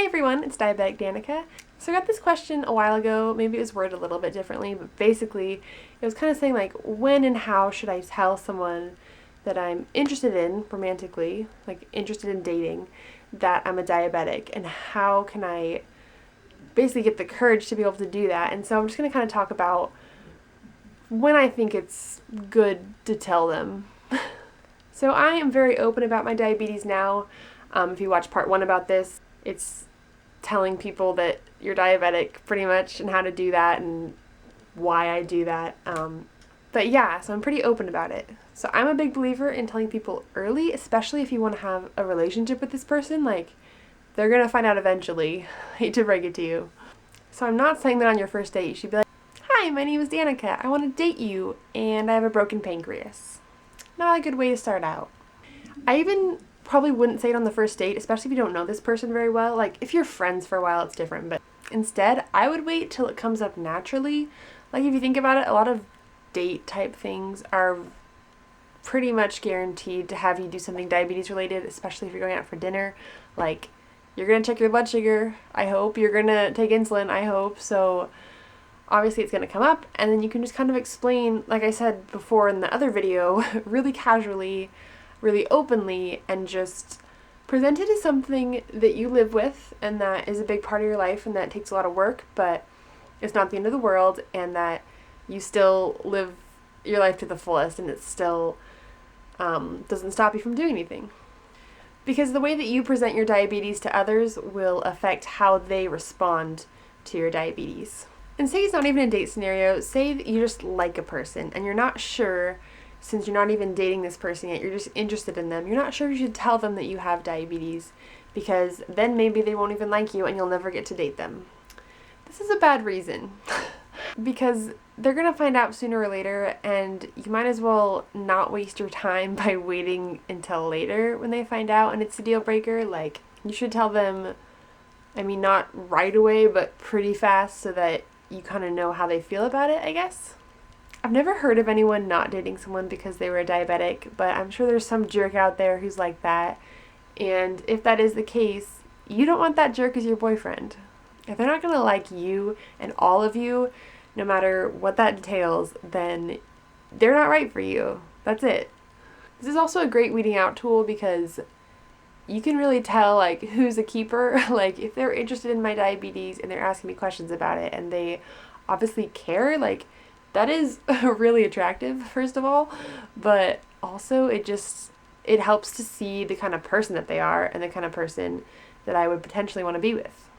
everyone, it's Diabetic Danica. So I got this question a while ago, maybe it was worded a little bit differently, but basically it was kind of saying like, when and how should I tell someone that I'm interested in romantically, like interested in dating, that I'm a diabetic, and how can I basically get the courage to be able to do that. And so I'm just going to kind of talk about when I think it's good to tell them. So I am very open about my diabetes now. If you watch part 1 about this, it's telling people that you're diabetic pretty much and how to do that and why I do that. But yeah, so I'm pretty open about it. So I'm a big believer in telling people early, especially if you want to have a relationship with this person. Like, they're going to find out eventually. I hate to break it to you. So I'm not saying that on your first date. You should be like, "Hi, my name is Danica. I want to date you and I have a broken pancreas." Not a good way to start out. I even probably wouldn't say it on the first date, especially if you don't know this person very well. Like, if you're friends for a while, it's different, but instead, I would wait till it comes up naturally. Like, if you think about it, a lot of date type things are pretty much guaranteed to have you do something diabetes related, especially if you're going out for dinner. Like, you're going to check your blood sugar, I hope. You're going to take insulin, I hope. So obviously it's going to come up, and then you can just kind of explain, like I said before in the other video, really casually, really openly, and just present it as something that you live with and that is a big part of your life and that takes a lot of work, but it's not the end of the world, and that you still live your life to the fullest, and it still doesn't stop you from doing anything. Because the way that you present your diabetes to others will affect how they respond to your diabetes. And say it's not even a date scenario, say that you just like a person and you're not sure, since you're not even dating this person yet, you're just interested in them, you're not sure if you should tell them that you have diabetes, because then maybe they won't even like you and you'll never get to date them. This is a bad reason, because they're going to find out sooner or later, and you might as well not waste your time by waiting until later when they find out and it's a deal breaker. Like, you should tell them, I mean, not right away, but pretty fast, so that you kind of know how they feel about it, I guess. I've never heard of anyone not dating someone because they were a diabetic, but I'm sure there's some jerk out there who's like that. And if that is the case, you don't want that jerk as your boyfriend. If they're not going to like you and all of you, no matter what that entails, then they're not right for you. That's it. This is also a great weeding out tool, because you can really tell, like, who's a keeper. Like, if they're interested in my diabetes and they're asking me questions about it and they obviously care, like, that is really attractive, first of all, but also it helps to see the kind of person that they are and the kind of person that I would potentially want to be with.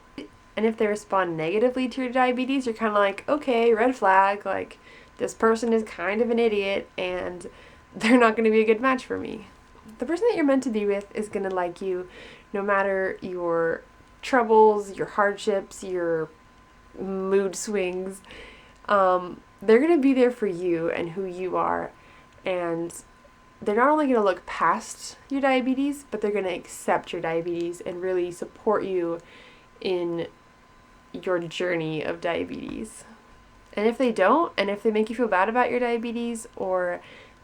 And if they respond negatively to your diabetes, you're kind of like, okay, red flag, like, this person is kind of an idiot and they're not going to be a good match for me. The person that you're meant to be with is going to like you no matter your troubles, your hardships, your mood swings. They're going to be there for you and who you are, and they're not only going to look past your diabetes, but they're going to accept your diabetes and really support you in your journey of diabetes. And if they don't, and if they make you feel bad about your diabetes, or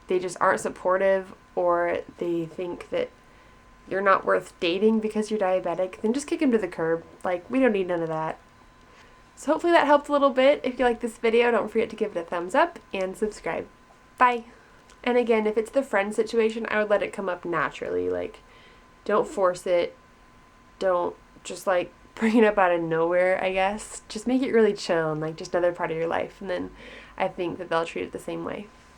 they just aren't supportive, or they think that you're not worth dating because you're diabetic, then just kick them to the curb. Like, we don't need none of that. So hopefully that helped a little bit. If you like this video, don't forget to give it a thumbs up and subscribe. Bye. And again, if it's the friend situation, I would let it come up naturally. Like, don't force it. Don't just, like, bring it up out of nowhere, I guess. Just make it really chill and, like, just another part of your life. And then I think that they'll treat it the same way.